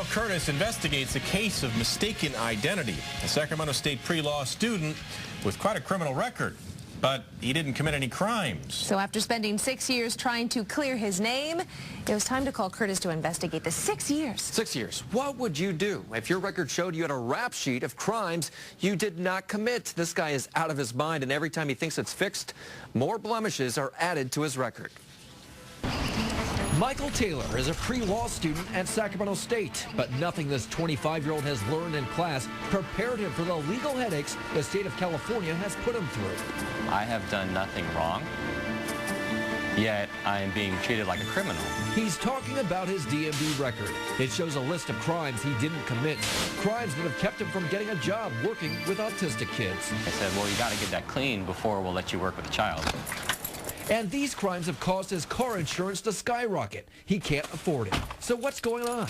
Call Kurtis investigates a case of mistaken identity. A Sacramento State pre-law student with quite a criminal record, but he didn't commit any crimes. So after spending 6 years trying to clear his name, it was time to call Kurtis to investigate the 6 years. 6 years. What would you do if your record showed you had a rap sheet of crimes you did not commit? This guy is out of his mind, and every time he thinks it's fixed, more blemishes are added to his record. Michael Taylor is a pre-law student at Sacramento State, but nothing this 25-year-old has learned in class prepared him for the legal headaches the state of California has put him through. I have done nothing wrong, yet I am being treated like a criminal. He's talking about his DMV record. It shows a list of crimes he didn't commit, crimes that have kept him from getting a job working with autistic kids. I said, well, you got to get that clean before we'll let you work with a child. And these crimes have caused his car insurance to skyrocket. He can't afford it. So what's going on?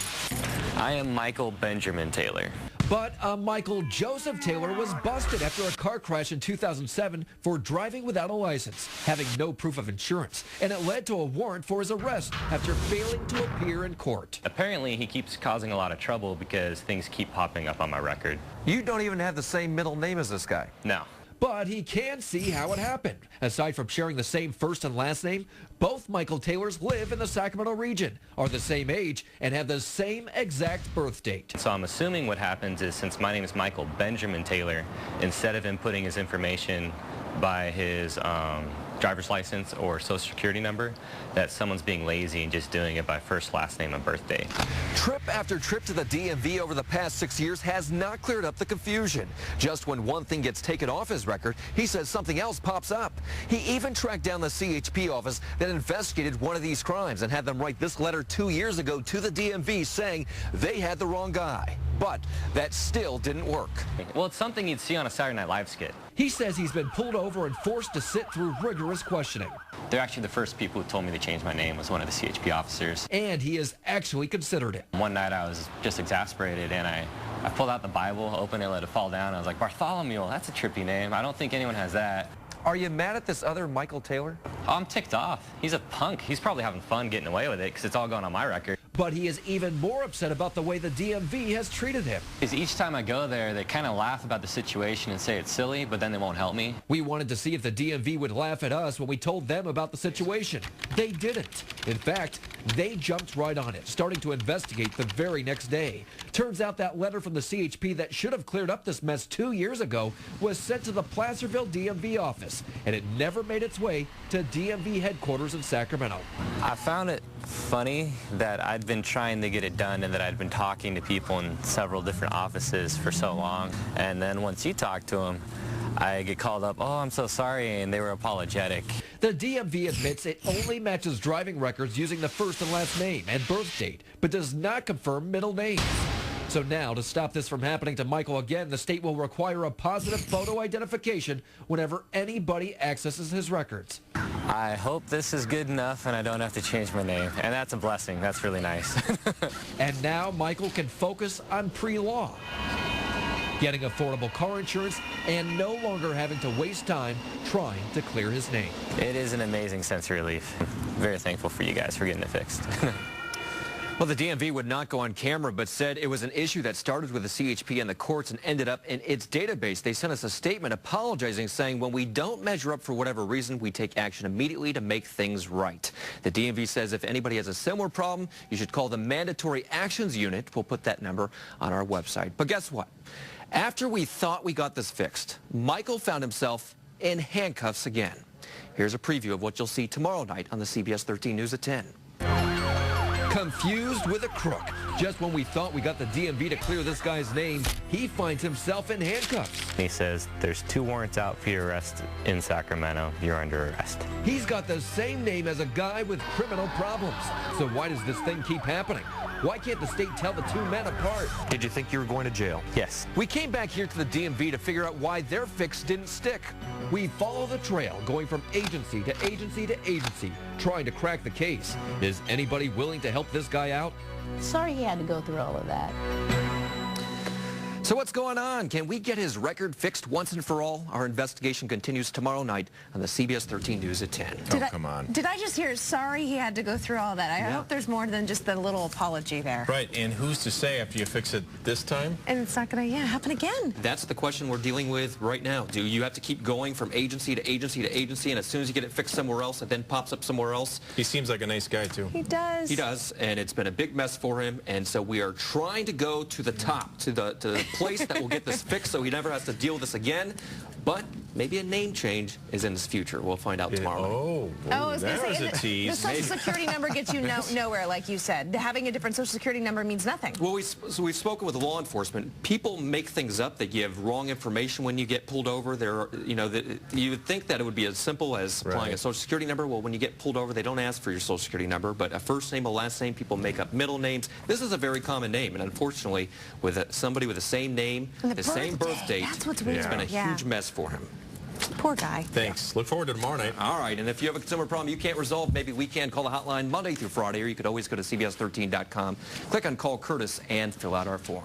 I am Michael Benjamin Taylor. But Michael Joseph Taylor was busted after a car crash in 2007 for driving without a license, having no proof of insurance, and it led to a warrant for his arrest after failing to appear in court. Apparently, he keeps causing a lot of trouble because things keep popping up on my record. You don't even have the same middle name as this guy. No. But he can see how it happened. Aside from sharing the same first and last name, both Michael Taylors live in the Sacramento region, are the same age, and have the same exact birth date. So I'm assuming what happens is, since my name is Michael Benjamin Taylor, instead of inputting his information by his driver's license or social security number, that someone's being lazy and just doing it by first, last name, and birthday. Trip after trip to the DMV over the past 6 years has not cleared up the confusion. Just when one thing gets taken off his record, he says something else pops up. He even tracked down the CHP office that investigated one of these crimes and had them write this letter 2 years ago to the DMV saying they had the wrong guy. But that still didn't work. Well, it's something you'd see on a Saturday Night Live skit. He says he's been pulled over and forced to sit through rigorous questioning. They're actually the first people who told me to change my name was one of the CHP officers. And he has actually considered it. One night I was just exasperated, and I pulled out the Bible, opened it, let it fall down. I was like, Bartholomew, that's a trippy name. I don't think anyone has that. Are you mad at this other Michael Taylor? Oh, I'm ticked off. He's a punk. He's probably having fun getting away with it because it's all going on my record. But he is even more upset about the way the DMV has treated him. Because each time I go there, they kind of laugh about the situation and say it's silly, but then they won't help me. We wanted to see if the DMV would laugh at us when we told them about the situation. They didn't. In fact, they jumped right on it, starting to investigate the very next day. Turns out that letter from the CHP that should have cleared up this mess 2 years ago was sent to the Placerville DMV office, and it never made its way to DMV headquarters in Sacramento. I found it funny that I'd been trying to get it done and that I'd been talking to people in several different offices for so long. And then once you talk to them, I get called up, oh, I'm so sorry, and they were apologetic. The DMV admits it only matches driving records using the first and last name and birth date, but does not confirm middle names. So now, to stop this from happening to Michael again, the state will require a positive photo identification whenever anybody accesses his records. I hope this is good enough and I don't have to change my name. And that's a blessing. That's really nice. And now Michael can focus on pre-law, getting affordable car insurance, and no longer having to waste time trying to clear his name. It is an amazing sense of relief. Very thankful for you guys for getting it fixed. Well, the DMV would not go on camera, but said it was an issue that started with the CHP and the courts and ended up in its database. They sent us a statement apologizing, saying when we don't measure up for whatever reason, we take action immediately to make things right. The DMV says if anybody has a similar problem, you should call the Mandatory Actions Unit. We'll put that number on our website. But guess what? After we thought we got this fixed, Michael found himself in handcuffs again. Here's a preview of what you'll see tomorrow night on the CBS 13 News at 10. Confused with a crook. Just when we thought we got the DMV to clear this guy's name, he finds himself in handcuffs. He says, there's 2 warrants out for your arrest in Sacramento. You're under arrest. He's got the same name as a guy with criminal problems. So why does this thing keep happening? Why can't the state tell the two men apart? Did you think you were going to jail? Yes. We came back here to the DMV to figure out why their fix didn't stick. We follow the trail, going from agency to agency to agency, trying to crack the case. Is anybody willing to help this guy out? Sorry he had to go through all of that. So what's going on? Can we get his record fixed once and for all? Our investigation continues tomorrow night on the CBS 13 News at 10. Come on. Did I just hear, sorry he had to go through all that? I hope there's more than just the little apology there. Right, and who's to say after you fix it this time? And it's not going to, happen again. That's the question we're dealing with right now. Do you have to keep going from agency to agency to agency, and as soon as you get it fixed somewhere else, it then pops up somewhere else? He seems like a nice guy, too. He does. He does, and it's been a big mess for him, and so we are trying to go to the top, to the place that will get this fixed so he never has to deal with this again. But maybe a name change is in his future. We'll find out tomorrow. I was going to there's say, a tease. the Social Security number gets you nowhere, like you said. Having a different Social Security number means nothing. Well, we've spoken with law enforcement. People make things up. They give wrong information when you get pulled over. You would think that it would be as simple as supplying a Social Security number. Well, when you get pulled over, they don't ask for your Social Security number, but a first name, a last name, people make up middle names. This is a very common name, and unfortunately, with somebody with the same name, the same birth date, that's what's weird. it's been a huge mess for him. Poor guy. Thanks. Look forward to tomorrow night. All right, and if you have a consumer problem you can't resolve, maybe we can call the hotline Monday through Friday, or you could always go to CBS13.com, click on Call Kurtis, and fill out our form.